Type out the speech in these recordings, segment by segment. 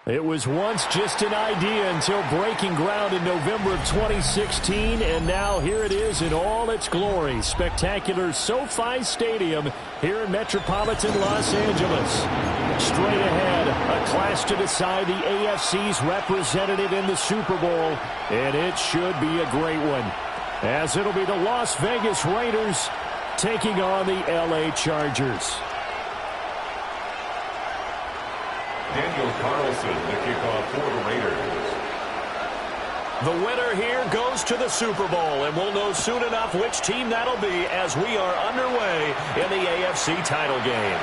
It was once just an idea until breaking ground in November of 2016, and now here it is in all its glory. Spectacular SoFi Stadium here in metropolitan Los Angeles. Straight ahead, a clash to decide the AFC's representative in the Super Bowl, and it should be a great one, as it'll be the Las Vegas Raiders taking on the LA Chargers. Daniel Carlson, the kickoff for the Raiders. The winner here goes to the Super Bowl, and we'll know soon enough which team that'll be as we are underway in the AFC title game.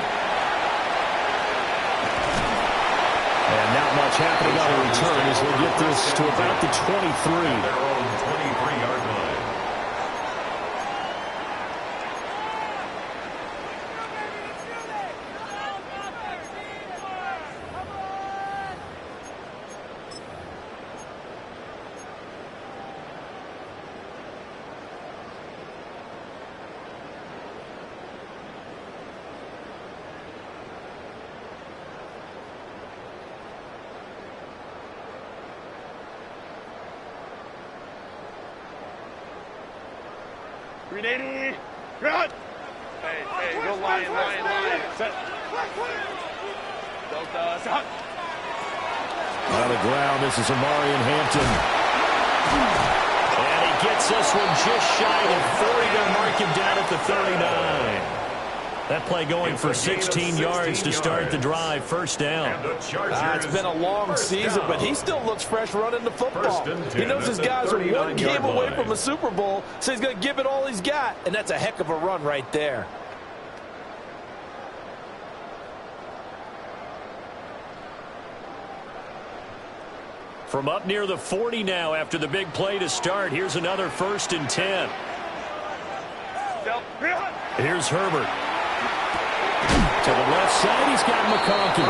And not much happening on the return as they get this to about the 23. Their own 23-yard line. Ready, run! Hey, go line. Set. Delta, set. On the ground, this is Amarian Hampton. And he gets this one just shy of 40 to mark him down at the 39. That play going for 16 yards to start the drive. First down. It's been a long season, but he still looks fresh running the football. He knows his guys are one game away from a Super Bowl, so he's going to give it all he's got. And that's a heck of a run right there. From up near the 40 now after the big play to start. Here's another 1st and 10. Here's Herbert. To the left side, he's got McConkey.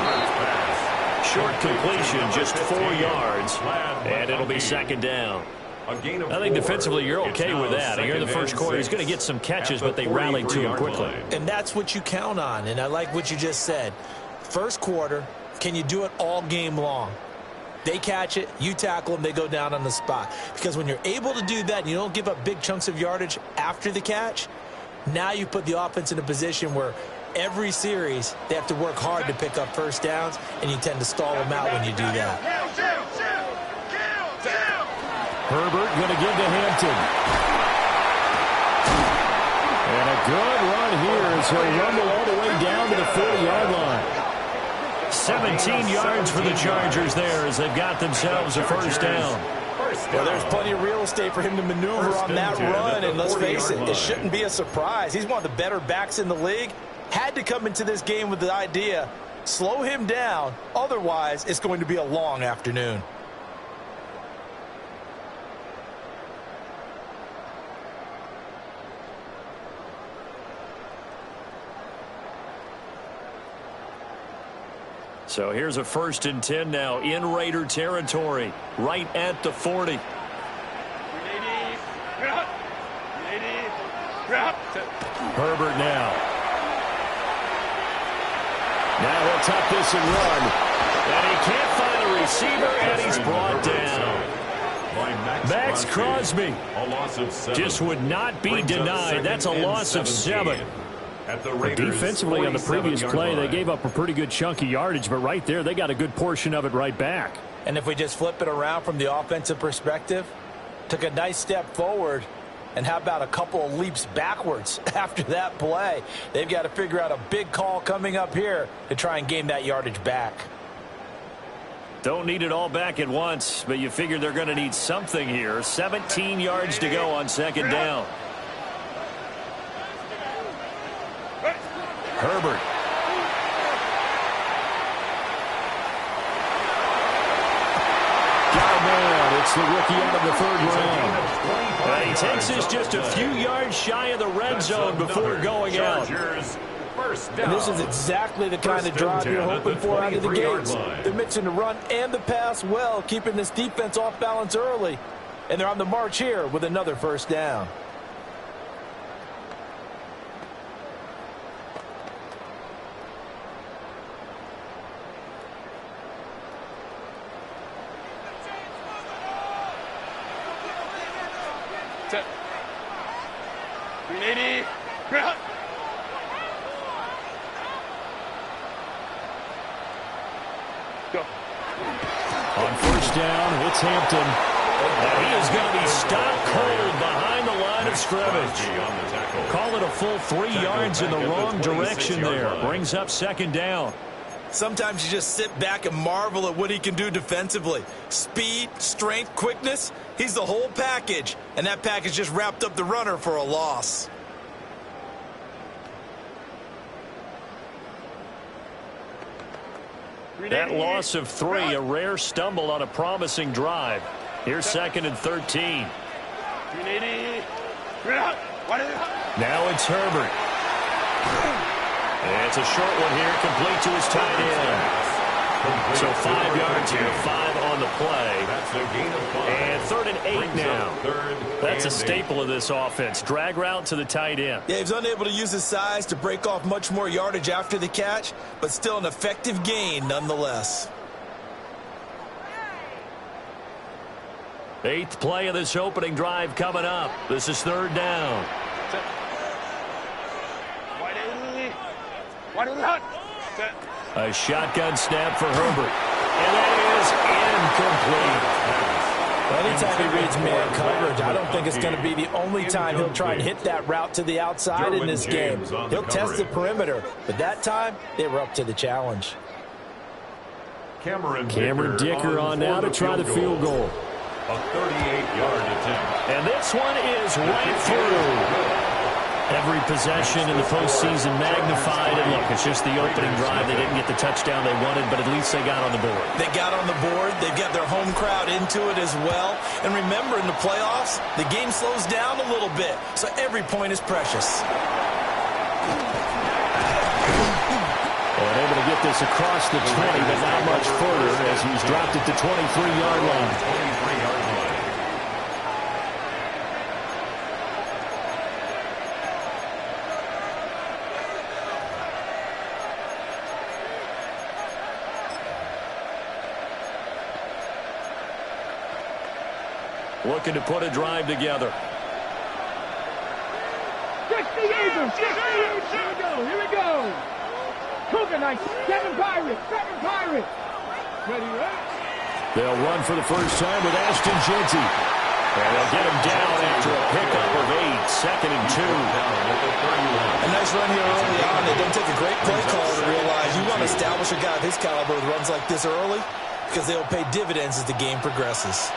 Short completion, just 4 yards, and it'll be 2nd down. I think defensively you're okay with that. Here in the first quarter, he's going to get some catches, but they rallied to him quickly. And that's what you count on, and I like what you just said. First quarter, can you do it all game long? They catch it, you tackle them, they go down on the spot. Because when you're able to do that and you don't give up big chunks of yardage after the catch, now you put the offense in a position where every series they have to work hard to pick up first downs, and you tend to stall them out when you do that. Herbert going to give to Hampton. And a good run here as he'll rumble all the way down to the 40-yard line. 17 yards for the Chargers there as they've got themselves a first down. Well, there's plenty of real estate for him to maneuver on that run, and let's face it, it shouldn't be a surprise. He's one of the better backs in the league. Had to come into this game with the idea, slow him down, otherwise it's going to be a long afternoon. So here's a 1st and 10 now in Raider territory, right at the 40. Herbert now. Now he'll tuck this and run. And he can't find a receiver, and he's brought down. Max Crosby just would not be denied. That's a loss of 7. But defensively on the previous play, they gave up a pretty good chunk of yardage, but right there, they got a good portion of it right back. And if we just flip it around from the offensive perspective, took a nice step forward, and how about a couple of leaps backwards after that play? They've got to figure out a big call coming up here to try and gain that yardage back. Don't need it all back at once, but you figure they're going to need something here. 17 yards to go on 2nd down. Herbert. Got a man. It's the rookie out of the 3rd round. He takes this just a few yards shy of the red zone before going out. And this is exactly the kind of drive you're hoping for out of the gates. They're mixing the run and the pass well, keeping this defense off balance early. And they're on the march here with another 1st down. 380. Go. On first down, it's Hampton. And he is going to be stopped cold behind the line of scrimmage. Call it a full 3 yards in the wrong direction there. Brings up second down. Sometimes you just sit back and marvel at what he can do defensively. Speed, strength, quickness, he's the whole package. And that package just wrapped up the runner for a loss. That loss of 3, a rare stumble on a promising drive. Here's second and 13. Now it's Herbert. And it's a short one here, complete to his tight end. So 5 yards here, 5 on the play. And 3rd and 8 now. That's a staple of this offense. Drag route to the tight end. Yeah, he's unable to use his size to break off much more yardage after the catch, but still an effective gain nonetheless. 8th play of this opening drive coming up. This is 3rd down. A shotgun snap for Herbert. And that is incomplete. Anytime he reads man coverage, I don't think it's going to be the only time he'll try and hit that route to the outside in this game. He'll test the perimeter, but that time they were up to the challenge. Cameron Dicker on now to try the field goal. A 38-yard attempt. And this one is right through. Every possession in the postseason magnified. And look, it's just the opening drive. They didn't get the touchdown they wanted, but at least they got on the board. They got on the board. They've got their home crowd into it as well. And remember, in the playoffs, the game slows down a little bit, so every point is precious. And able to get this across the 20, but not much further as he's dropped it to 23-yard line. 23-yard line. Looking to put a drive together. 60 Eagles, 60 Eagles, here we go. Cougar Knights, 7 Pirates, 7 Pirates. Ready, right? They'll run for the first time with Ashton Jeanty. And they'll get him down after a pickup of 8, 2nd and 2. A nice run here early on. It doesn't take a great play call to realize you want to establish a guy of his caliber with runs like this early because they'll pay dividends as the game progresses.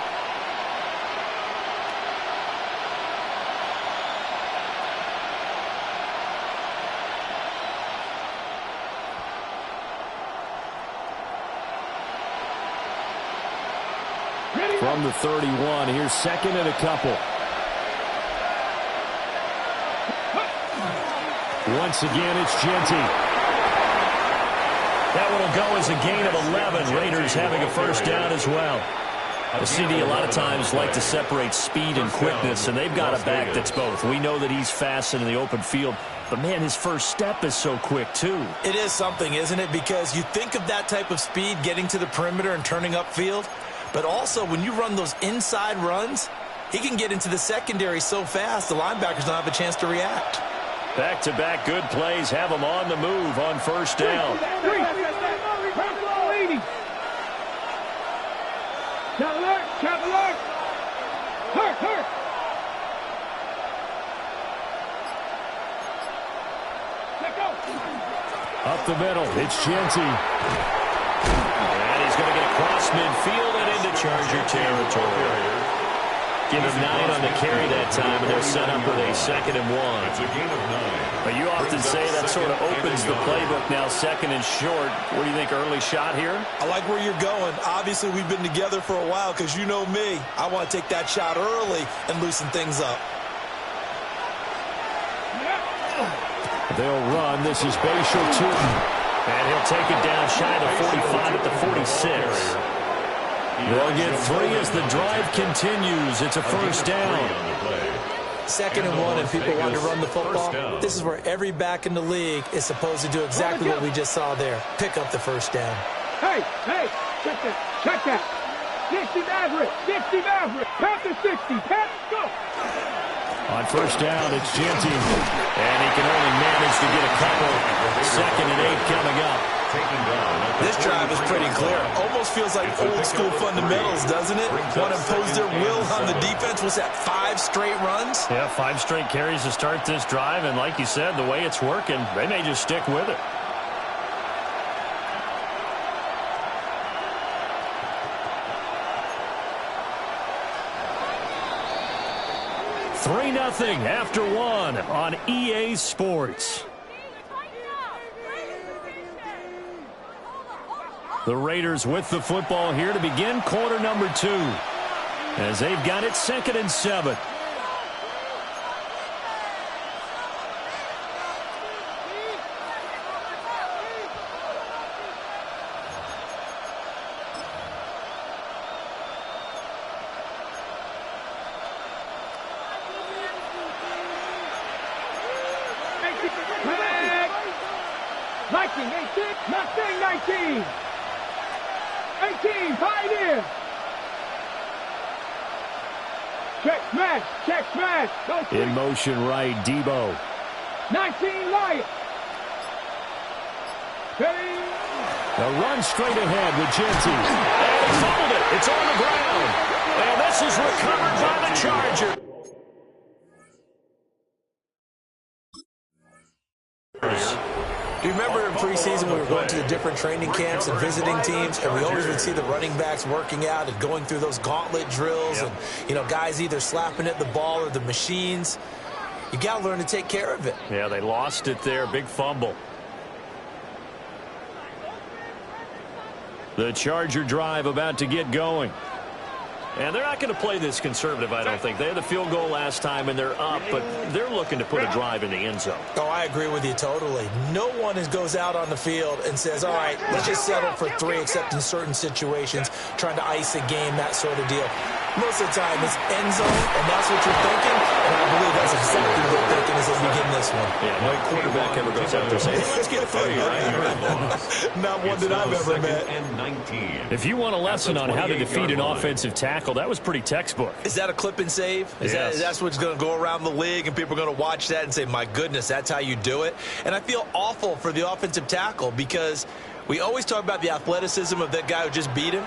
From the 31, here's 2nd and a couple. Once again, it's Jeanty. That one will go as a gain of 11. Raiders having a first down as well. The CD a lot of times like to separate speed and quickness, and they've got a back that's both. We know that he's fast in the open field, but, man, his first step is so quick, too. It is something, isn't it? Because you think of that type of speed getting to the perimeter and turning upfield, but also when you run those inside runs, he can get into the secondary so fast the linebackers don't have a chance to react. Back-to-back good plays have him on the move on first down. Cap alert! Hurt! Let go! Up the middle, it's Jeanty. And he's going to get across midfield and into Charger territory. Give him 9 on the carry that time, and they're set up with a 2nd and 1. It's a gain of 9. But you often say that sort of opens the playbook now, 2nd and short. What do you think, early shot here? I like where you're going. Obviously, we've been together for a while because you know me. I want to take that shot early and loosen things up. They'll run. This is Bashal Tootin. And he'll take it down shy of the 45 at the 46. They'll get 3 as the drive continues. It's a first down. 2nd and 1, and people want to run the football. This is where every back in the league is supposed to do exactly what we just saw there. Pick up the first down. Hey, check that. 60 Maverick, Pat the 60, Pat, go. On first down, it's Genty. And he can only manage to get a couple. 2nd and 8 coming up. This drive is pretty clear. Almost feels like old school fundamentals, doesn't it? Want to impose their will on the defense. Was that 5 straight runs? Yeah, 5 straight carries to start this drive. And like you said, the way it's working, they may just stick with it. 3-0 after 1 on EA Sports. The Raiders with the football here to begin quarter number 2. As they've got it 2nd and 7. In motion right, Debo. 19 Lions. A run straight ahead with Genty. And he fumbled it. It's on the ground. And this is recovered by the Chargers. Do you remember in preseason we were going to the different training camps and visiting teams, and we always would see the running backs working out and going through those gauntlet drills, and, you know, guys either slapping at the ball or the machines. You got to learn to take care of it. Yeah, they lost it there. Big fumble. The Charger drive about to get going. And they're not going to play this conservative, I don't think. They had the field goal last time, and they're up, but they're looking to put a drive in the end zone. Oh, I agree with you totally. No one goes out on the field and says, all right, let's just settle for 3, except in certain situations, trying to ice a game, that sort of deal. Most of the time, it's end zone, and that's what you're thinking, and I believe that's exactly what they're thinking as they begin this one. Yeah, no quarterback ever goes out there saying, let's get 3, right? Not one that I've ever met. If you want a lesson on how to defeat an offensive tackle, that was pretty textbook. Is that a clip and save? That's what's going to go around the league, and people are going to watch that and say, my goodness, that's how you do it? And I feel awful for the offensive tackle because we always talk about the athleticism of that guy who just beat him.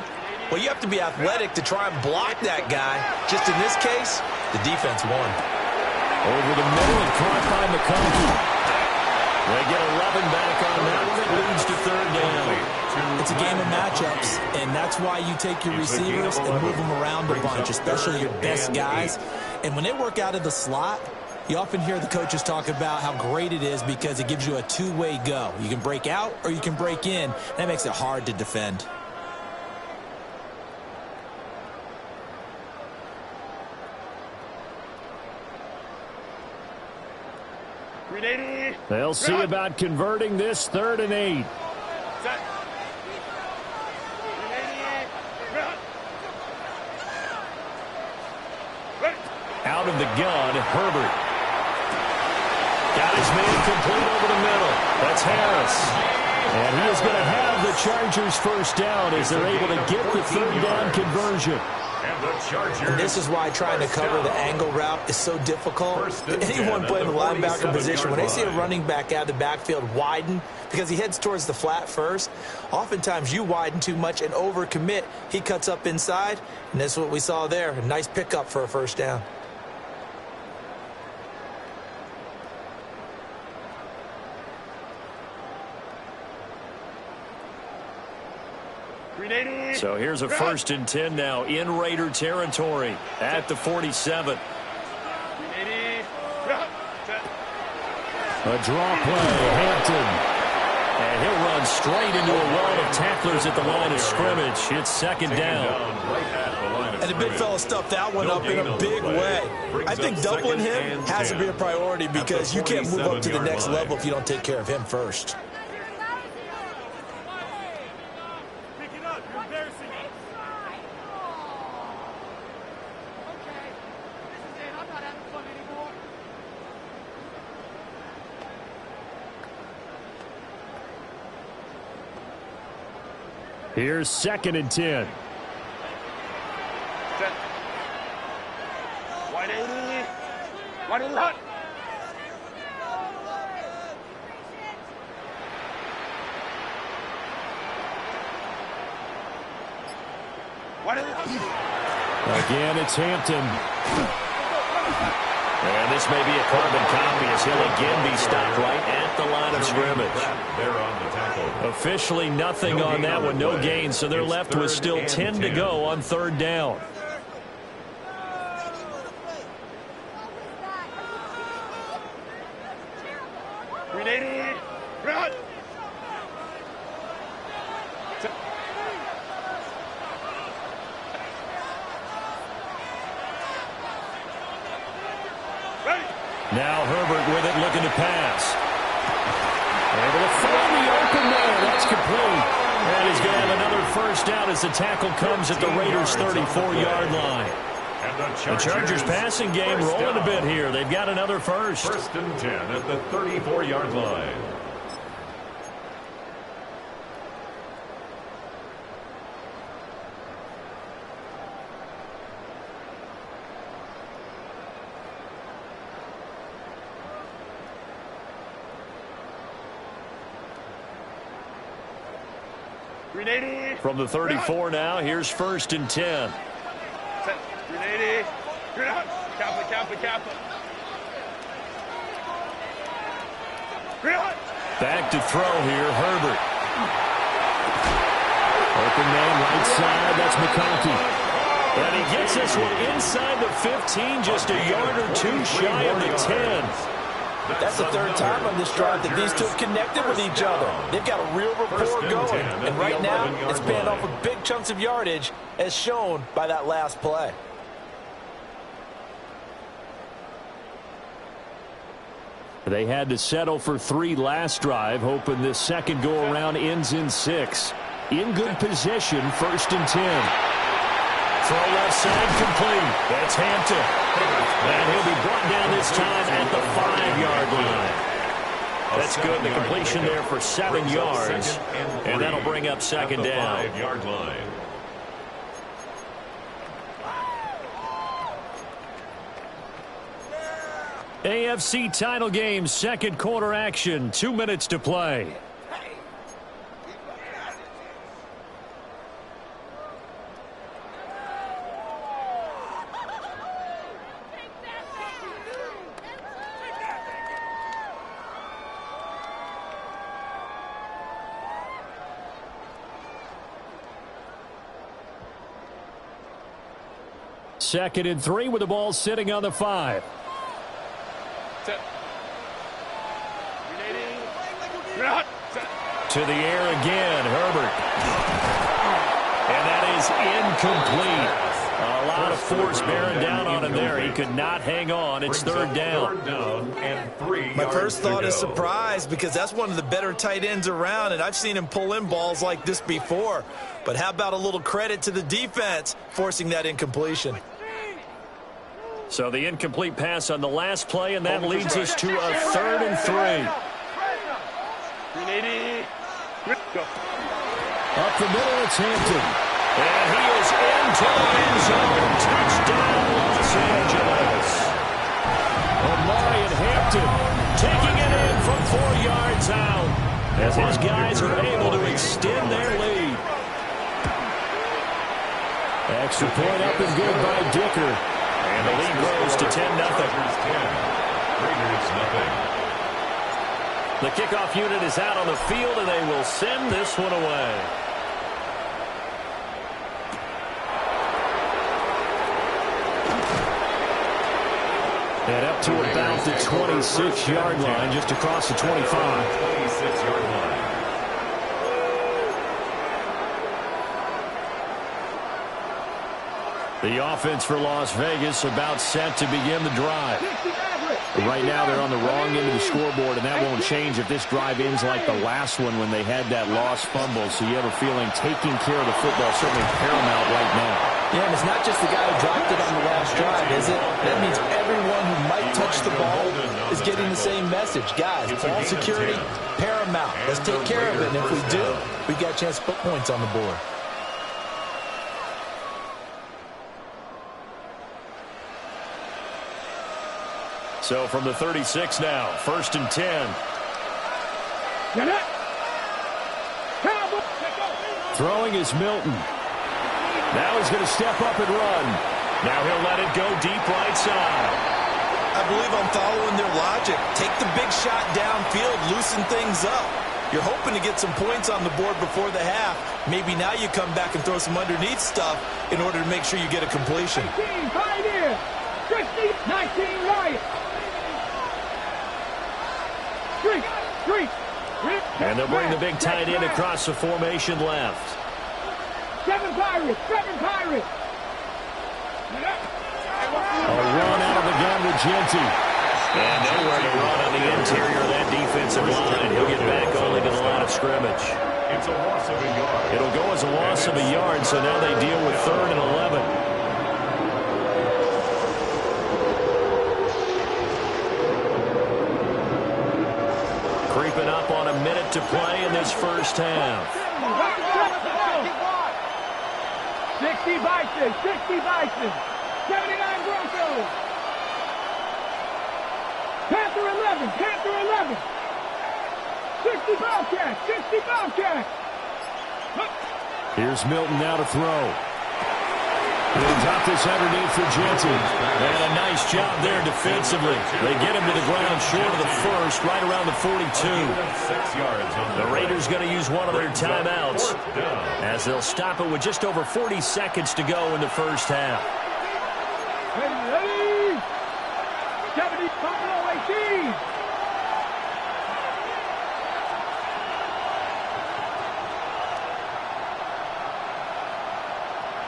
Well, you have to be athletic to try and block that guy. Just in this case, the defense won. Over the middle and caught by McConkey. They get 11 back on that. It leads to 3rd down. It's a game of matchups, and that's why you take your receivers and move them around a bunch, especially your best guys. And when they work out of the slot, you often hear the coaches talk about how great it is because it gives you a two-way go. You can break out or you can break in. That makes it hard to defend. They'll see about converting this 3rd and 8. Out of the gun, Herbert. Got his man complete over the middle. That's Harris. And he is going to have the Chargers first down as they're able to get the 3rd down conversion. And this is why trying to cover the angle route is so difficult. Anyone playing the linebacker position, when they see a running back out of the backfield widen, because he heads towards the flat first, oftentimes you widen too much and overcommit. He cuts up inside, and that's what we saw there. A nice pickup for a first down. So here's a 1st and 10 now in Raider territory at the 47. A draw play, Hampton. And he'll run straight into a wall of tacklers at the line of scrimmage. It's 2nd down. And the big fella stuffed that one up in a big way. I think doubling him has to be a priority because you can't move up to the next level if you don't take care of him first. Here's 2nd and 10. Why did run? Why did Again, it's Hampton. And this may be a carbon copy as he'll again be stopped right at the line of scrimmage. They're on the tackle. Officially nothing on that one, no gain, so they're left with still 10 to go on third down. Ready? Run! Ready? Now Herbert with it, looking to pass. Able to find the open man. That's complete. And he's going to have another first down as the tackle comes at the Raiders' 34-yard line. The Chargers passing game rolling a bit here. They've got another first. First and 10 at the 34-yard line. Ready? From the 34 now, here's first and 10. Set. Ready? Run! Kappa, Kappa, Kappa. Run! Back to throw here, Herbert. Open man right side, that's McConkey. And he gets this one inside the 15, just a yard or two shy of the 10. That's the third time on this drive that these two have connected with each other. They've got a real rapport going. And right now, it's paying off with big chunks of yardage, as shown by that last play. They had to settle for 3 last drive, hoping this second go-around ends in 6. In good position, first and 10. Throw left side complete. That's Hampton. And he'll be brought down this time at the 5-yard line. That's good. The completion there for 7 yards. And that'll bring up second down. 5-yard line. AFC title game, second quarter action. 2 minutes to play. Second and 3 with the ball sitting on the 5. Set. Ready? Run! Set. To the air again, Herbert. And that is incomplete. A lot of force bearing down on him there. He could not hang on. It's third down. Third down and 3 My yards first to thought go. is surprise, because that's one of the better tight ends around, and I've seen him pull in balls like this before. But how about a little credit to the defense forcing that incompletion? So the incomplete pass on the last play, and that leads us to a third and 3. Ready? Go. Up the middle, it's Hampton. And he is into the end zone. Touchdown, Los Angeles. Omarion Hampton taking it in from 4 yards out as his guys are able to extend their lead. Extra point up and good by Dicker. And the lead grows to 10-0. Raiders nothing. The kickoff unit is out on the field, and they will send this one away. And up to about the 26-yard line, just across the 25. 26-yard line. The offense for Las Vegas about set to begin the drive. Right now they're on the wrong end of the scoreboard, and that won't change if this drive ends like the last one when they had that lost fumble. So you have a feeling taking care of the football is certainly paramount right now. Yeah, and it's not just the guy who dropped it on the last drive, is it? That means everyone who might touch the ball is getting the same message. Guys, ball security, paramount. Let's take care of it, and if we do, we've got a chance to put points on the board. So from the 36 now, 1st and 10. Get it. Throwing is Milton. Now he's going to step up and run. Now he'll let it go deep right side. I believe I'm following their logic. Take the big shot downfield, loosen things up. You're hoping to get some points on the board before the half. Maybe now you come back and throw some underneath stuff in order to make sure you get a completion. 19, Pioneer. 60, 19, Riot. Street. And they'll bring the big tight end across the formation left. 7 Pirates. A run out of the gun with Genty. And nowhere to run on the interior of that defensive line. He'll get back only to the line of scrimmage. It's a loss of a yard. It'll go as a loss of a yard, so now they deal with 3rd and 11. Creeping up on a minute to play in this first half. 60 Bison. 79 Broncos. Panther 11. 60 Bobcats. Here's Milton now to throw. He'll drop this underneath for Genty. And a nice job there defensively. They get him to the ground short of the first, right around the 42. The Raiders going to use one of their timeouts as they'll stop it with just over 40 seconds to go in the first half. Ready. 70 Buffalo 18.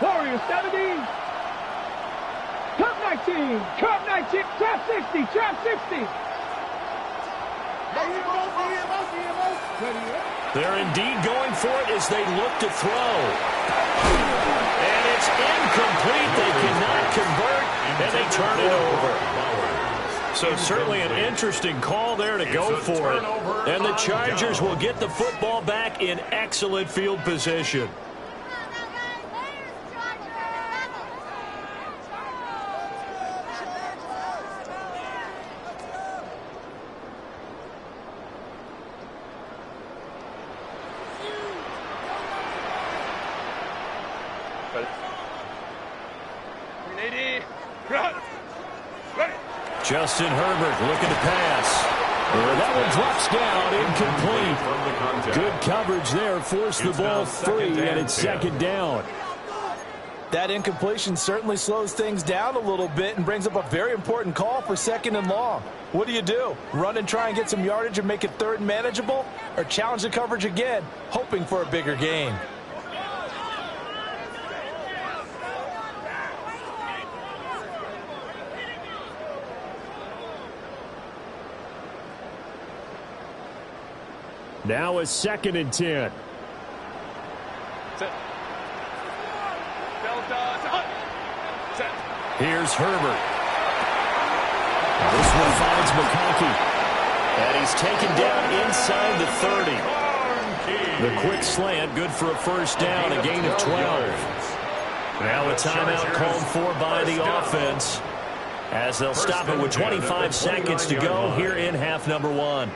Warriors 70. Cup 19. Trap 60. They're indeed going for it as they look to throw. And it's incomplete. They cannot convert, and they turn it over. So certainly an interesting call there to go for it. And the Chargers will get the football back in excellent field position. Justin Herbert looking to pass. That one drops down, incomplete. Good coverage there, forced the ball free, and it's 2nd down. That incompletion certainly slows things down a little bit and brings up a very important call for 2nd and long. What do? Run and try and get some yardage and make it 3rd and manageable? Or challenge the coverage again, hoping for a bigger gain? Now a 2nd and 10. Here's Herbert. This one finds McConkey. And he's taken down inside the 30. The quick slant, good for a first down, a gain of 12. Now a timeout called for by the offense as they'll stop it with 25 seconds to go here in half number 1.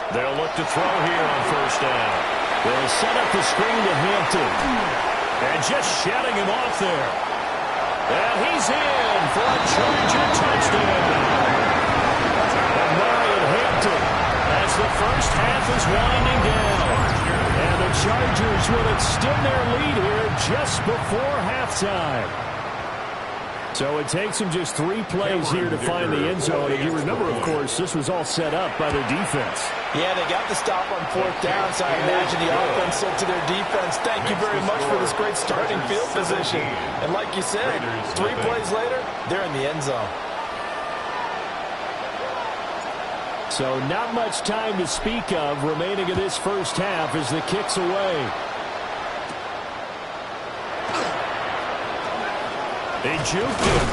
They'll look to throw here on first down. They'll set up the screen to Hampton. And just shutting him off there. And he's in for a Charger touchdown. And Marion Hampton as the first half is winding down. And the Chargers will extend their lead here just before halftime. So it takes them just 3 plays here to find the end zone. And you remember, of course, this was all set up by their defense. Yeah, they got the stop on 4th down, so I imagine the offense said to their defense, thank you very much for this great starting field position. And like you said, 3 plays later, they're in the end zone. So not much time to speak of remaining in this first half as the kick's away. They juked him.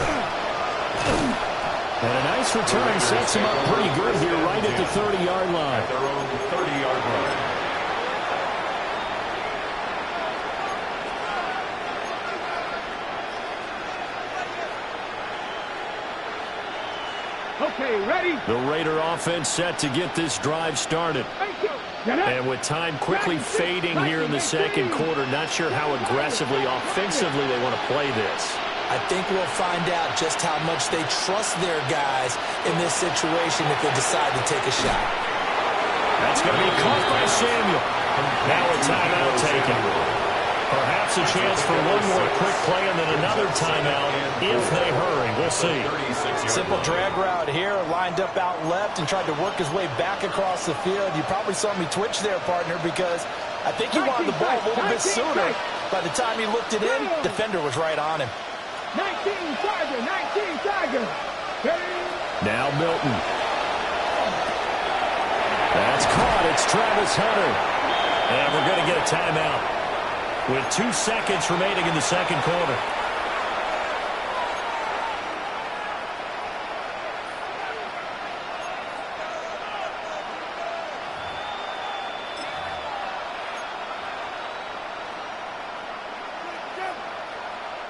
And a nice return sets him up pretty good here right at the 30-yard line. At their own 30-yard line. Okay, ready? The Raider offense set to get this drive started. And with time quickly fading here in the second quarter, not sure how aggressively, offensively they want to play this. I think we'll find out just how much they trust their guys in this situation if they decide to take a shot. That's going to be caught by Samuel. Now a timeout taken. Perhaps a chance for one more quick play and then another timeout if they hurry. We'll see. Simple drag route here, lined up out left and tried to work his way back across the field. You probably saw me twitch there, partner, because I think he wanted the ball a little bit sooner. By the time he looked it in, defender was right on him. 19 Tiger. Now Milton. That's caught. It's Travis Hunter. And we're going to get a timeout with 2 seconds remaining in the second quarter.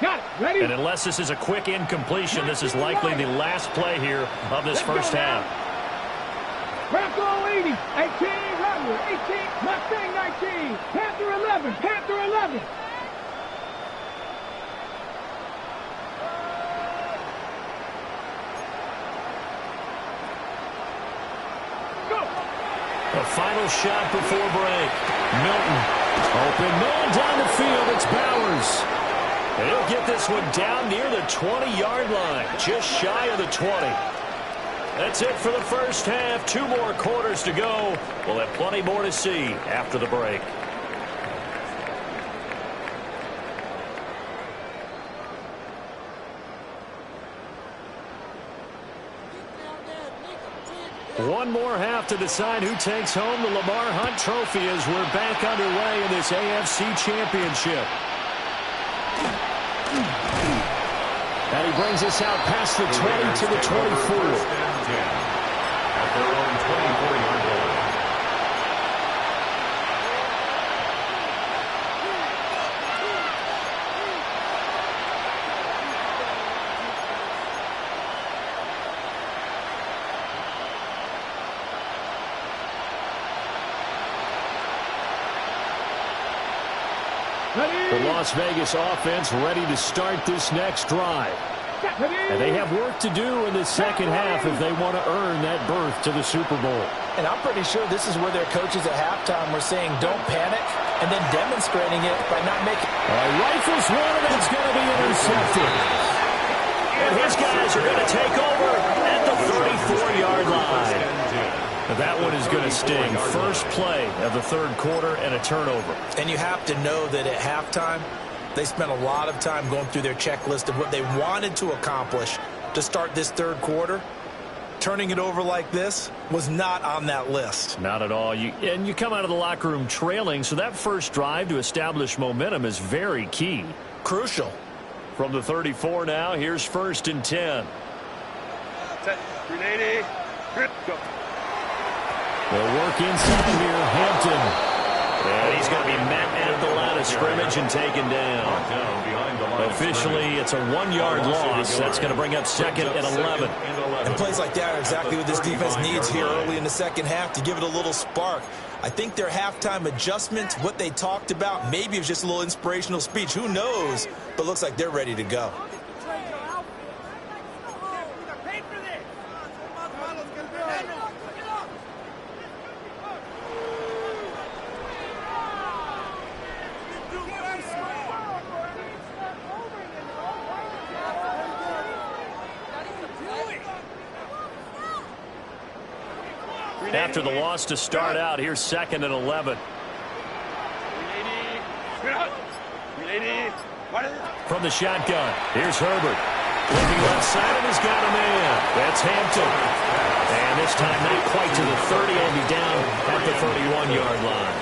Got it. Ready? And unless this is a quick incompletion, this is likely the last play here of this first half. Bronco 80, 18, Rebel, 18, Mustang 19, Panther 11, Panther 11. Go. The final shot before break. Milton. Open man down the field. It's Bowers. And he'll get this one down near the 20-yard line. Just shy of the 20. That's it for the first half. 2 more quarters to go. We'll have plenty more to see after the break. One more half to decide who takes home the Lamar Hunt Trophy as we're back underway in this AFC Championship. And he brings us out past the 20 to the 24. At their own 24-yard line. The Las Vegas offense ready to start this next drive. And they have work to do in the second half if they want to earn that berth to the Super Bowl. And I'm pretty sure this is where their coaches at halftime were saying don't panic and then demonstrating it by not making. Rifles one, and it's going to be intercepted. And his guys are going to take over at the 34-yard line. That one is going to sting. First play of the third quarter and a turnover. And you have to know that at halftime, they spent a lot of time going through their checklist of what they wanted to accomplish to start this third quarter. Turning it over like this was not on that list. Not at all. And you come out of the locker room trailing, so that first drive to establish momentum is very key. Crucial. From the 34 now, here's 1st and 10. Set. 380. Go. They'll work inside here. Hampton. And he's going to be met at the line of scrimmage and taken down. Officially, it's a 1-yard loss. That's going to bring up 2nd and 11. And plays like that are exactly what this defense needs here early in the second half to give it a little spark. I think their halftime adjustment, what they talked about, maybe it was just a little inspirational speech. Who knows? But looks like they're ready to go. After the loss to start out, here's 2nd and 11. 380. From the shotgun, here's Herbert. Looking left side, and he's got a man. That's Hampton. And this time not quite to the 30, and be down at the 31-yard line.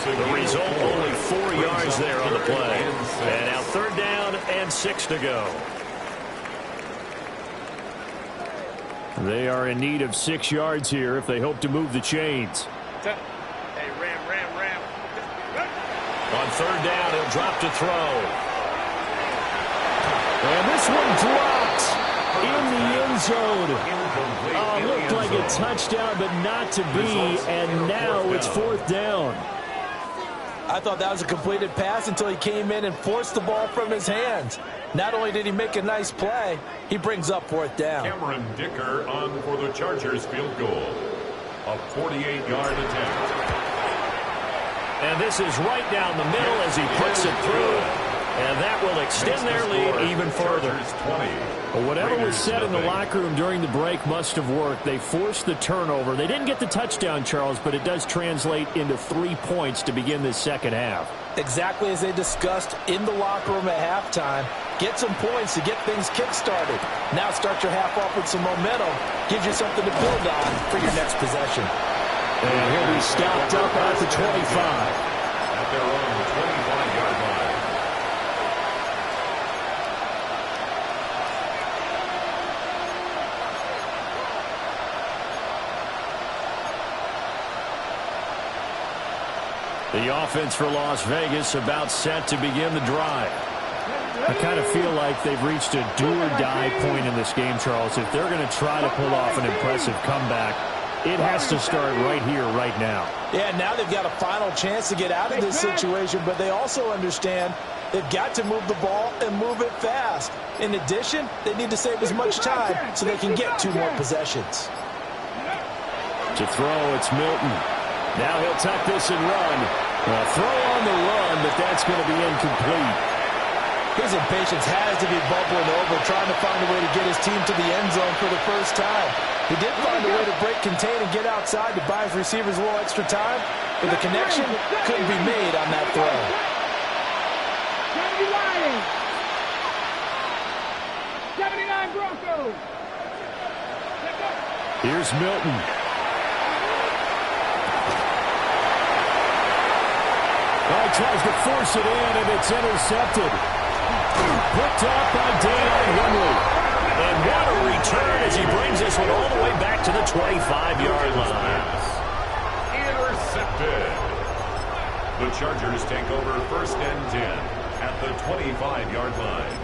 The result, only 4 yards there on the play. And now 3rd down and 6 to go. They are in need of 6 yards here if they hope to move the chains. Hey, ram. On 3rd down, he'll drop to throw. And this one dropped in the end zone. Oh, looked like a touchdown, but not to be. And now it's 4th down. I thought that was a completed pass until he came in and forced the ball from his hands. Not only did he make a nice play, he brings up 4th down. Cameron Dicker on for the Chargers field goal. A 48-yard attempt. And this is right down the middle as he puts it through. And that will extend their lead even further. Well, whatever was said in the locker room during the break must have worked. They forced the turnover. They didn't get the touchdown, Charles, but it does translate into 3 points to begin this second half. Exactly as they discussed in the locker room at halftime. Get some points to get things kick-started. Now start your half off with some momentum. Gives you something to build on for your next possession. And he'll be stopped up at the 25. At their own 25-yard line. The offense for Las Vegas about set to begin the drive. I kind of feel like they've reached a do-or-die point in this game, Charles. If they're going to try to pull off an impressive comeback, it has to start right here, right now. Yeah, now they've got a final chance to get out of this situation, but they also understand they've got to move the ball and move it fast. In addition, they need to save as much time so they can get 2 more possessions. To throw, it's Milton. Now he'll tuck this and run. A throw on the run, but that's going to be incomplete. His impatience has to be bubbling over, trying to find a way to get his team to the end zone for the first time. He did find a way to break contain and get outside to buy his receivers a little extra time, but the connection couldn't be made on that throw. 79 Broncos. Here's Milton. He tries to force it in, and it's intercepted. Picked off by Deion Henry. And what a return as he brings this one all the way back to the 25-yard line. Intercepted. The Chargers take over 1st and 10 at the 25-yard line.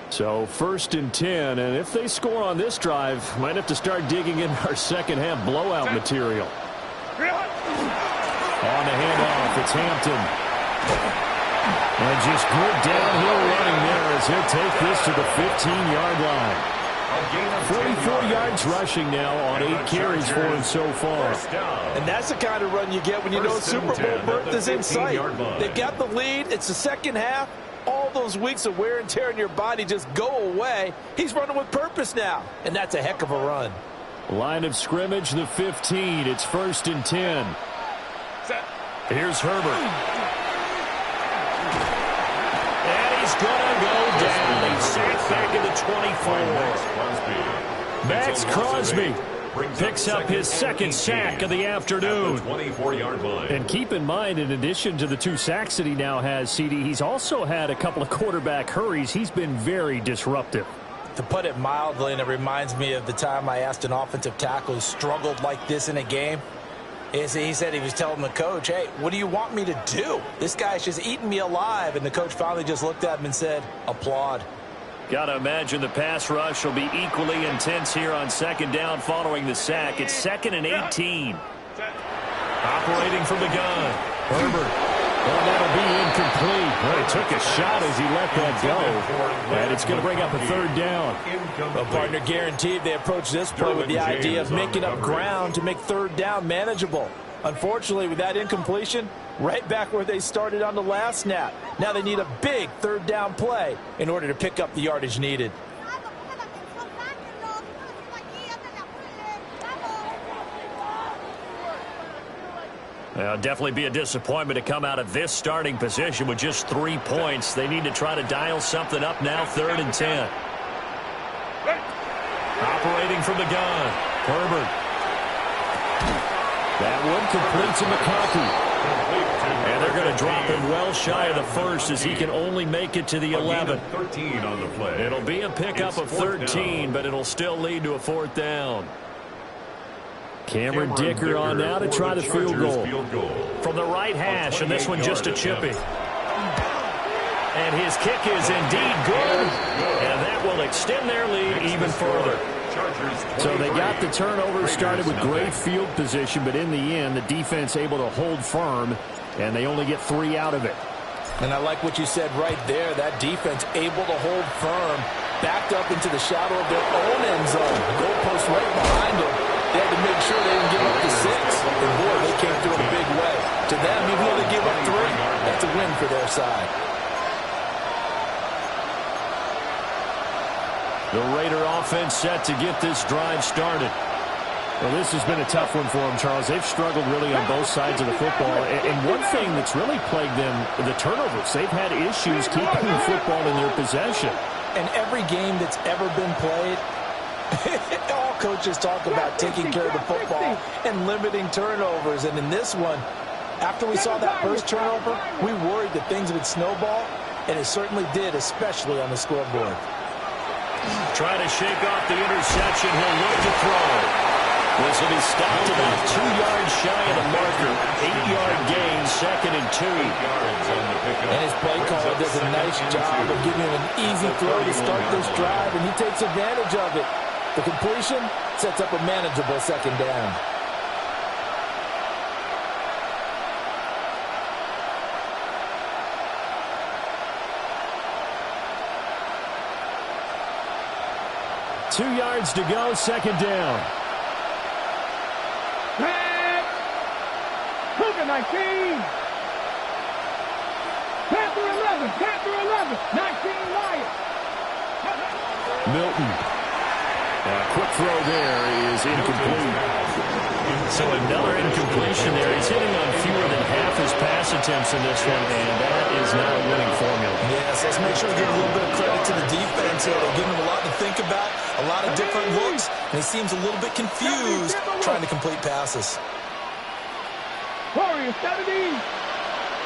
So 1st and 10, and if they score on this drive, might have to start digging in our second half blowout material. On the handoff, it's Hampton. And just good downhill running there as he'll take this to the 15-yard line. 44 yards rushing now on 8 carries for him so far. And that's the kind of run you get when you know Super Bowl berth is in sight. They've got the lead. It's the second half. All those weeks of wear and tear in your body just go away. He's running with purpose now, and that's a heck of a run. Line of scrimmage, the 15. It's 1st and 10. Here's Herbert. And he's going to go down. He's sacked back at the 24. Max Crosby picks up his second sack of the afternoon. 24-yard line. And keep in mind, in addition to the 2 sacks that he now has, CD, he's also had a couple of quarterback hurries. He's been very disruptive. To put it mildly, and it reminds me of the time I asked an offensive tackle who struggled like this in a game. He said he was telling the coach, hey, what do you want me to do? This guy's just eating me alive. And the coach finally just looked at him and said, applaud. Got to imagine the pass rush will be equally intense here on 2nd down following the sack. It's 2nd and 18. Operating from the gun. Herbert. Well, that'll be incomplete. Well, he took a shot as he let that go. And it's going to bring up a 3rd down. Well, partner, guaranteed they approach this play with the idea of making up ground to make 3rd down manageable. Unfortunately, with that incompletion, right back where they started on the last snap. Now they need a big 3rd down play in order to pick up the yardage needed. Definitely be a disappointment to come out of this starting position with just 3 points. They need to try to dial something up now, 3rd and 10. Operating from the gun, Herbert. That one complete to McConkey. And they're going to drop him well shy of the first as he can only make it to the 11. 13 on the play. It'll be a pickup of 13, but it'll still lead to a 4th down. Cameron Dicker on now to try the field goal. From the right hash, and this one just a chippy. And his kick is indeed good, and that will extend their lead even further. So they got the turnover started with great field position, but in the end, the defense able to hold firm, and they only get 3 out of it. And I like what you said right there. That defense able to hold firm, backed up into the shadow of their own end zone. The goalpost right behind them. They had to make sure they didn't give up the 6. And boy, they came through in a big way. To them, even though they gave up 3, that's a win for their side. The Raider offense set to get this drive started. Well, this has been a tough one for them, Charles. They've struggled really on both sides of the football. And one thing that's really plagued them, the turnovers. They've had issues keeping the football in their possession. And every game that's ever been played, all coaches talk about taking care of the football and limiting turnovers. And in this one, after we saw that first turnover, we worried that things would snowball, and it certainly did, especially on the scoreboard. Trying to shake off the interception. He'll look to throw. This will be stopped about 2 yards shy of the marker. 8-yard gain, 2nd and 2. And his play caller does a nice job of giving him an easy throw to start this drive, and he takes advantage of it. The completion sets up a manageable 2nd down. Two yards to go, 2nd down. Cougar 19. Panther 11. Panther 11. 19 Lions. Milton. Quick throw there is incomplete. So another incompletion there. He's hitting on fewer than half his pass attempts in this one, and that is not a winning formula. Yes, let's make sure we give a little bit of credit to the defense here. They're giving him a lot to think about, a lot of different looks, and he seems a little bit confused trying to complete passes. Warriors 70.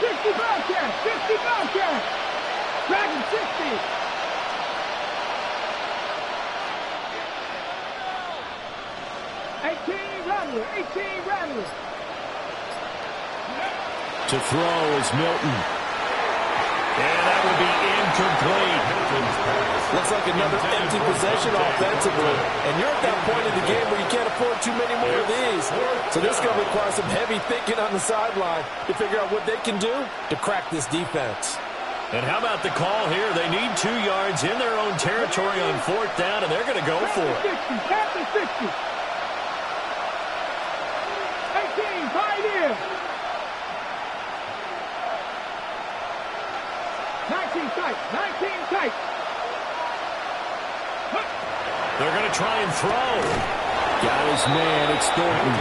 60 Bobcat. 60 Bobcat. Dragon 60. Rattler, 18 Rattler. To throw is Milton. And that will be incomplete. Looks like another empty possession offensively. And you're at that point in the game where you can't afford too many more of these. So this is going to require some heavy thinking on the sideline to figure out what they can do to crack this defense. And how about the call here? They need 2 yards in their own territory on 4th down, and they're going to go for it. 60, 60. 18, Pioneer. 19 tight, 19 tight. They're going to try and throw. Got his man, it's Thornton.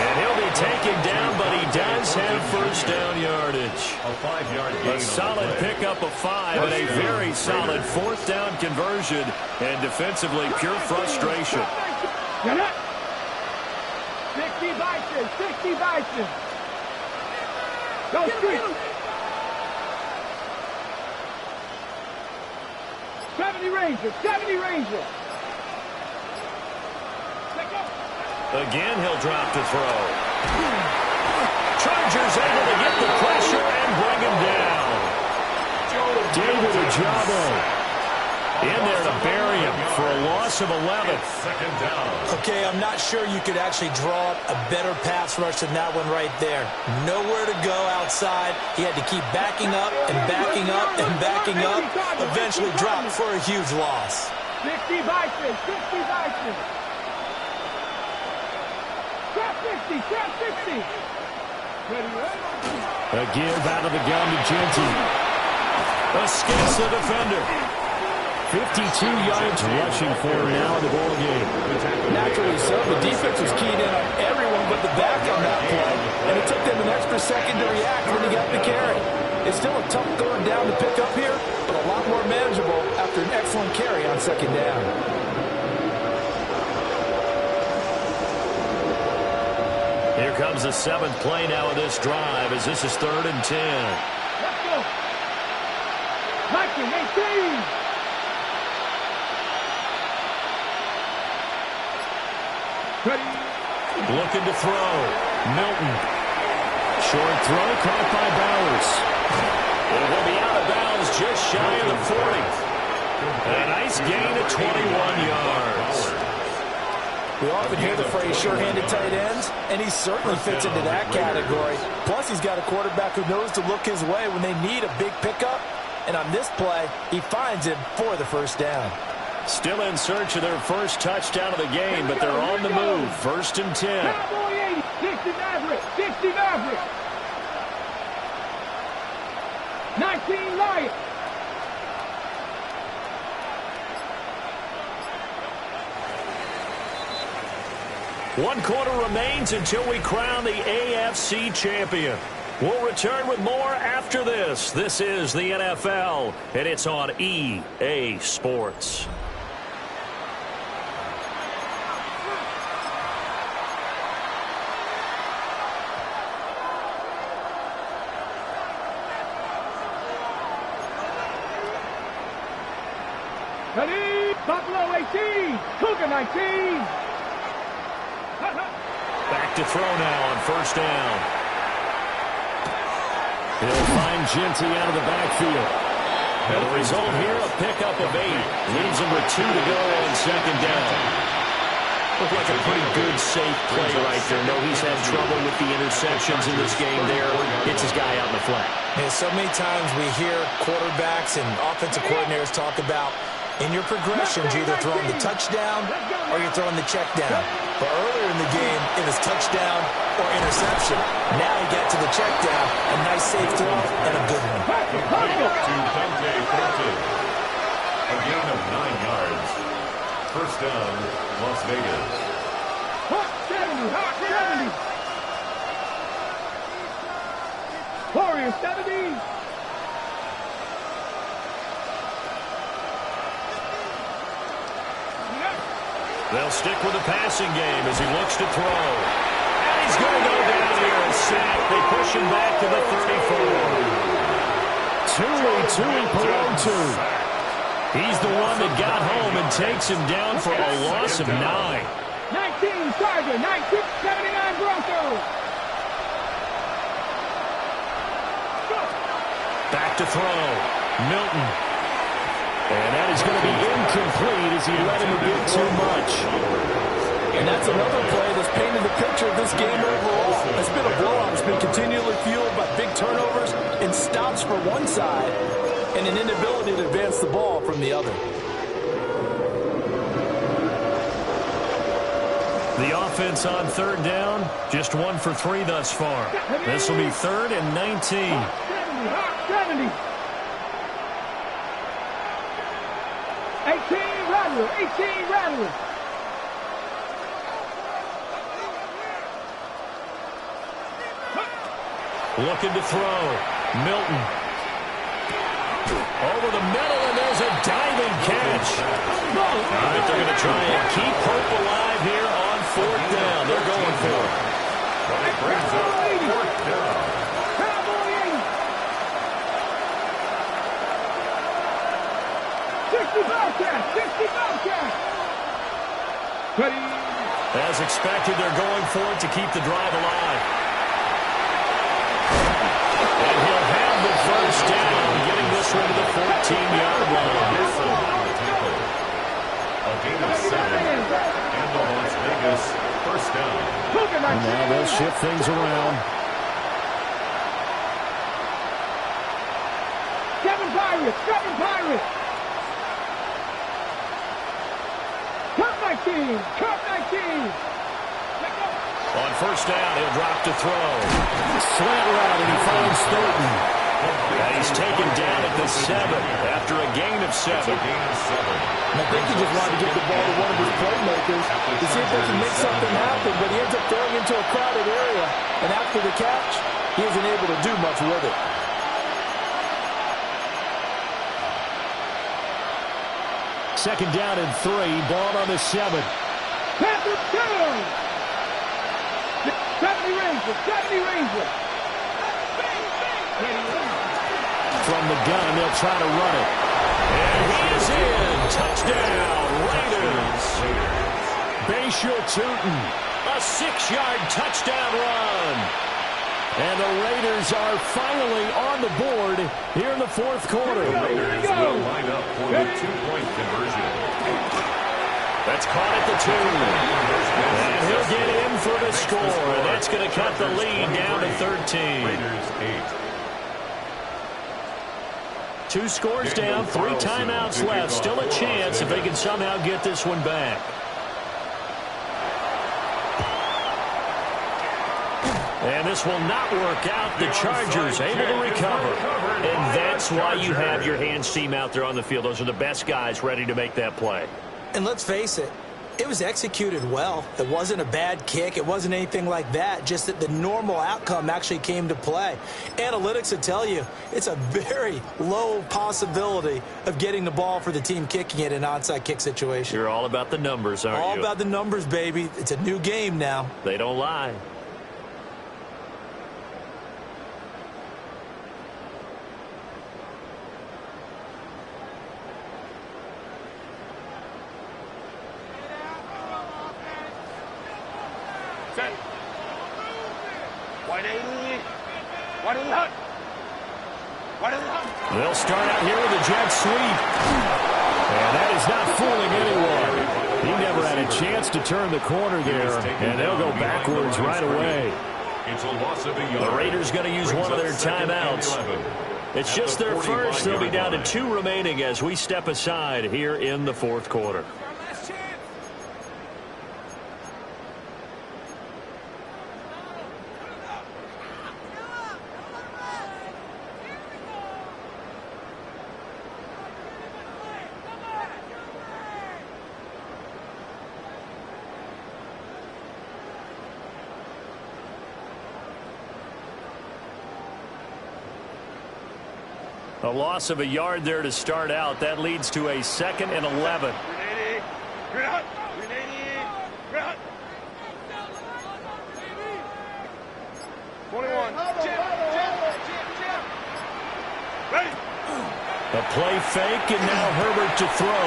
And he'll be taken down, but he does have first down yardage. A 5-yard gain. A solid pickup of 5 and a very solid 4th down conversion. And defensively, pure frustration. 60 Bison, 60 Bison. Go street. 70 Rangers, 70 Rangers. Again, he'll drop to throw. Chargers able to get the pressure and bring him down. David Ojabo in there to bury him for a loss of 11. Second down. Okay, I'm not sure you could actually draw up a better pass rush than that one right there. Nowhere to go outside. He had to keep backing up and backing up and backing up. Eventually dropped for a huge loss. 60 Bison, 60 Bison. Trap 60, trap 60. A give out of the gun to Genty. Escapes the defender. 52 yards rushing for him now in the ball game. Naturally so. The defense was keyed in on everyone but the back on that play, and it took them an extra second to react when he got the carry. It's still a tough third down to pick up here, but a lot more manageable after an excellent carry on second down. Here comes the seventh play now of this drive as this is 3rd and 10. Let's go. Mikey, 18. Ready. Looking to throw. Milton. Short throw caught by Bowers. It will be out of bounds just shy of the 40. A nice gain of 21 yards. We often hear the phrase sure-handed tight ends, and he certainly fits into that category. Plus, he's got a quarterback who knows to look his way when they need a big pickup. And on this play, he finds him for the first down. Still in search of their first touchdown of the game, but they're on the move. 1st and 10. Cowboy 80. 60 Maverick. 60 Maverick. 19 Lions. One quarter remains until we crown the AFC champion. We'll return with more after this. This is the NFL, and it's on EA Sports. Ready? Buffalo 18. Cougar 19. Back to throw now on 1st down. He'll find Genty out of the backfield. And the result here, a pickup of 8. Leaves him with 2 to go on 2nd down. Looked like a pretty good, safe play right there. No, he's had trouble with the interceptions in this game there. Gets his guy out in the flat. And so many times we hear quarterbacks and offensive coordinators talk about in your progressions, you're either throwing the touchdown or you're throwing the check down. But earlier in the game, it was touchdown or interception. Now he got to the check down, a nice safe throw, and a good one. To Dante Thornton. A gain of 9 yards. 1st down, Las Vegas. Hot 70. Hot 70. Warriors 70. They'll stick with the passing game as he looks to throw. And he's going to go down here and sack. They push him back to the 34. Tui Pelotu. He's the one that got home and takes him down for a loss of 9. 19 Tiger. 1979 Broncos. Back to throw. Milton. And that is going to be incomplete as he let him a bit too much. And that's another play that's painted the picture of this game overall. It's been a blowout. It's been continually fueled by big turnovers and stops for one side and an inability to advance the ball from the other. The offense on 3rd down, just 1 for 3 thus far. This will be 3rd and 19. 70. 18 Rattler. 18 Rattler. Looking to throw. Milton. Over the middle, and there's a diving catch. All right, they're going to try and keep hope alive here on 4th down. They're going for it. That brings up 4th down. Cowboy 80. 60 Bobcats. 60 Bobcats. Ready? As expected, they're going for it to keep the drive alive. And he'll have the 1st down, getting this one to the 14-yard line. A gain of 7. And the Las Vegas 1st down. And now they'll shift things around. 7 Pirates. 7 Pirates. Cup 19. Cup 19. On 1st down, he'll drop to throw. Slant route, and he finds Thornton. And he's taken down at the to 7 after a gain of 7. And I think he just wanted to get the ball to one of his playmakers to see if they can make something happen, but he ends up throwing into a crowded area, and after the catch, he isn't able to do much with it. Second down and 3, ball on the 7. Pass it down. 70 Ranger, 70 Ranger. From the gun, they'll try to run it. And he is in. Touchdown, Raiders. Bayshore Tootin, a 6-yard touchdown run. And the Raiders are finally on the board here in the fourth quarter. The Raiders will line up for the 2-point conversion. That's caught at the 2. And he'll get in for the score. And that's going to cut the lead down to 13. Raiders 8. 2 scores down, 3 timeouts left. Still a chance if they can somehow get this one back. And this will not work out. The Chargers able to recover. And that's why you have your hands team out there on the field. Those are the best guys ready to make that play. And let's face it, it was executed well. It wasn't a bad kick. It wasn't anything like that. Just that the normal outcome actually came to play. Analytics would tell you it's a very low possibility of getting the ball for the team kicking it in an onside kick situation. You're all about the numbers, aren't you? All about the numbers, baby. It's a new game now. They don't lie. They'll start out here with a jet sweep. And that is not fooling anyone. He never had a chance to turn the corner there. And they'll go backwards right away. It's a loss of a yard. The Raiders going to use one of their timeouts. It's just their first. They'll be down to 2 remaining as we step aside here in the fourth quarter. A loss of a yard there to start out. That leads to a 2nd and 11. 21. Ready. A play fake, and now Herbert to throw.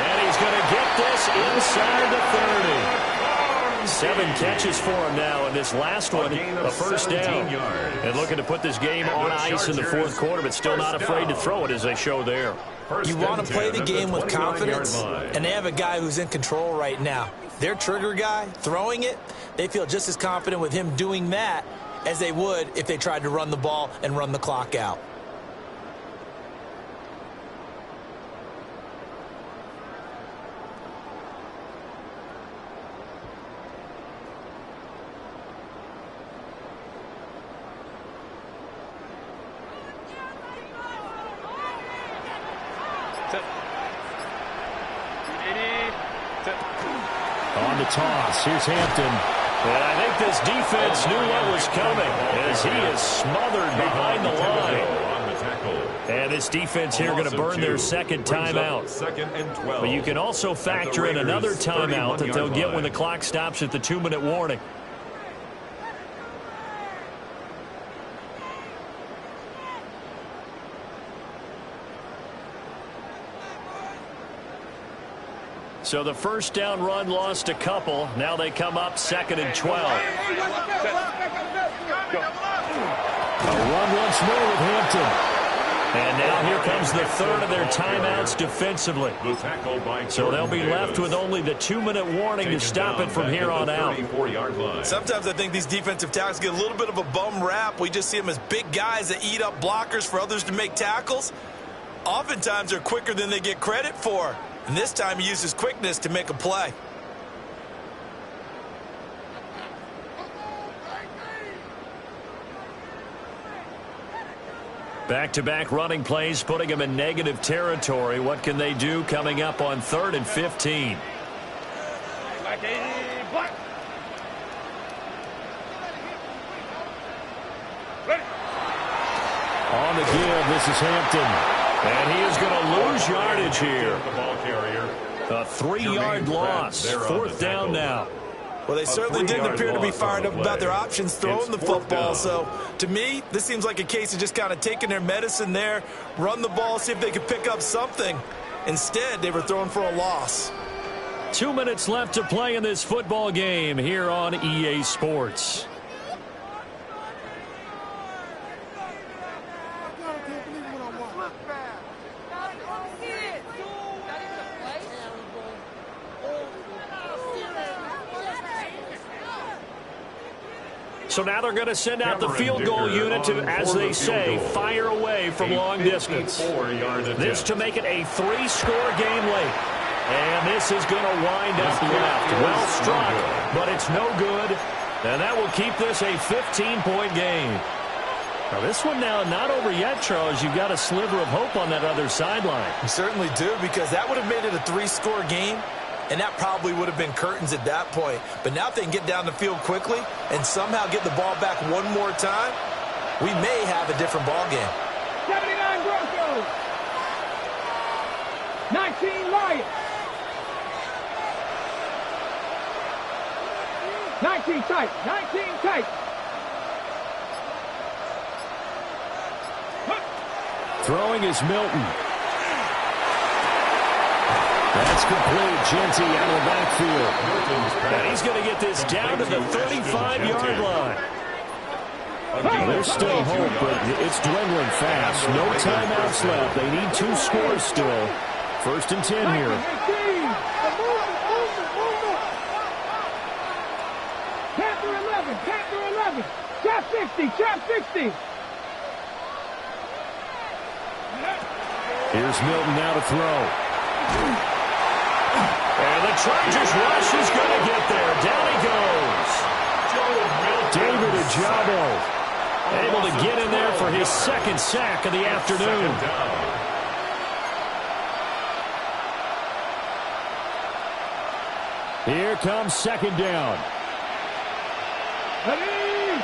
And he's going to get this inside the 30. 7 catches for him now, and this last one, a first down. And looking to put this game on ice in the fourth quarter, but still not afraid to throw it as they show there. You want to play the game with confidence, and they have a guy who's in control right now. Their trigger guy, throwing it, they feel just as confident with him doing that as they would if they tried to run the ball and run the clock out. On the toss, here's Hampton. And I think this defense knew what was coming as he is smothered behind the line. And this defense here going to burn their second timeout. But you can also factor in another timeout that they'll get when the clock stops at the 2-minute warning. So the first down run lost a couple. Now they come up 2nd and 12. A run once more with Hampton. And now here comes the third of their timeouts defensively. So they'll be left with only the 2-minute warning to stop it from here on out. Sometimes I think these defensive tackles get a little bit of a bum rap. We just see them as big guys that eat up blockers for others to make tackles. Oftentimes they're quicker than they get credit for. And this time he uses quickness to make a play. Back-to-back running plays, putting them in negative territory. What can they do coming up on 3rd and 15? On the give, this is Hampton. And he is going to lose yardage here. A 3-yard loss. 4th down now. Well, they certainly didn't appear to be fired up about their options throwing the football. So, to me, this seems like a case of just kind of taking their medicine there, run the ball, see if they could pick up something. Instead, they were throwing for a loss. 2 minutes left to play in this football game here on EA Sports. So now they're going to send out the field goal unit to, as they say, fire away from long distance. This to make it a 3-score game late. And this is going to wind up left. Well struck, but it's no good. And that will keep this a 15-point game. Now this one now not over yet, Charles. You've got a sliver of hope on that other sideline. You certainly do, because that would have made it a 3-score game. And that probably would have been curtains at that point. But now if they can get down the field quickly and somehow get the ball back one more time, we may have a different ball game. 79 Broncos. 19 Lions. 19 tight. 19 tight. Throwing is Milton. That's complete. Genty out of the backfield. And he's going to get this down to the 35-yard line. There's still hope, but it's dwindling fast. No timeouts left. They need 2 scores still. 1st and 10 here. Panther 11. Panther 11. Trap 60. Trap 60. Here's Milton now to throw. And the Chargers rush is going to get there. Down he goes. David Ojabo able to get in there for his 2nd sack of the afternoon. Here comes 2nd down. Ready?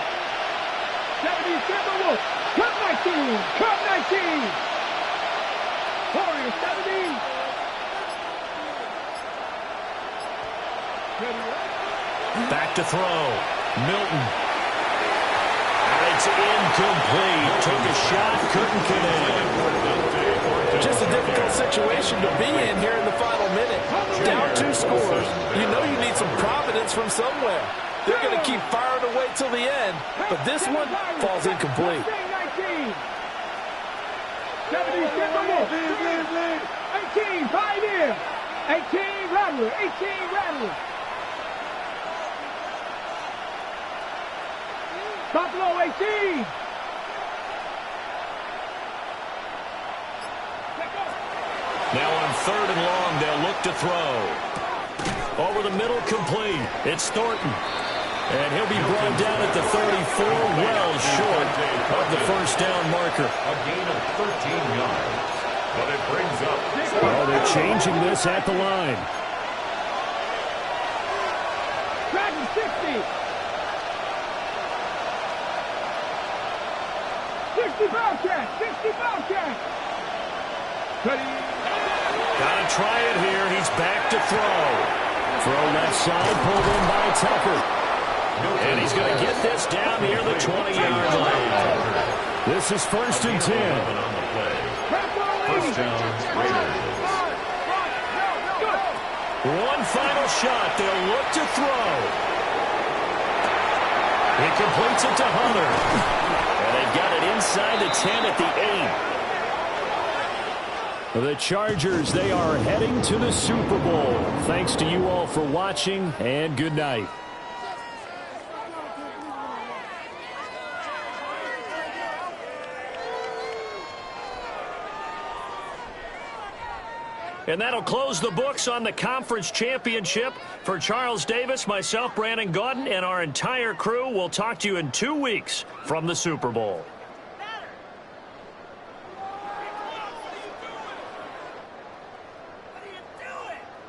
70 Timberwolves. Cut 19. Cut 19. Warriors 70. Back to throw. Milton. And it's incomplete. Took a shot, couldn't connect. Just a difficult situation to be in here in the final minute. Down 2 scores. You know you need some providence from somewhere. They're going to keep firing away till the end, but this one falls incomplete. 18, Pioneer. 18, Rattler. 18, Rattler. Buffalo 18. Now on 3rd and long, they'll look to throw. Over the middle, complete. It's Thornton. And he'll be brought down at the 34, well short of the 1st down marker. A gain of 13 yards. But it brings up... Oh, they're changing this at the line. Dragon 60. 60 Bobcats. 60 Bobcats. Ready? Gotta try it here. He's back to throw. Throw left side, pulled in by Tucker. And he's going to get this down near the 20-yard line. This is 1st and 10. First down, Raiders. One final shot. They'll look to throw. He completes it to Hunter. And they've got it inside the 10 at the 8. The Chargers, they are heading to the Super Bowl. Thanks to you all for watching, and good night. And that'll close the books on the conference championship. For Charles Davis, myself, Brandon Gaudin, and our entire crew, we'll talk to you in 2 weeks from the Super Bowl.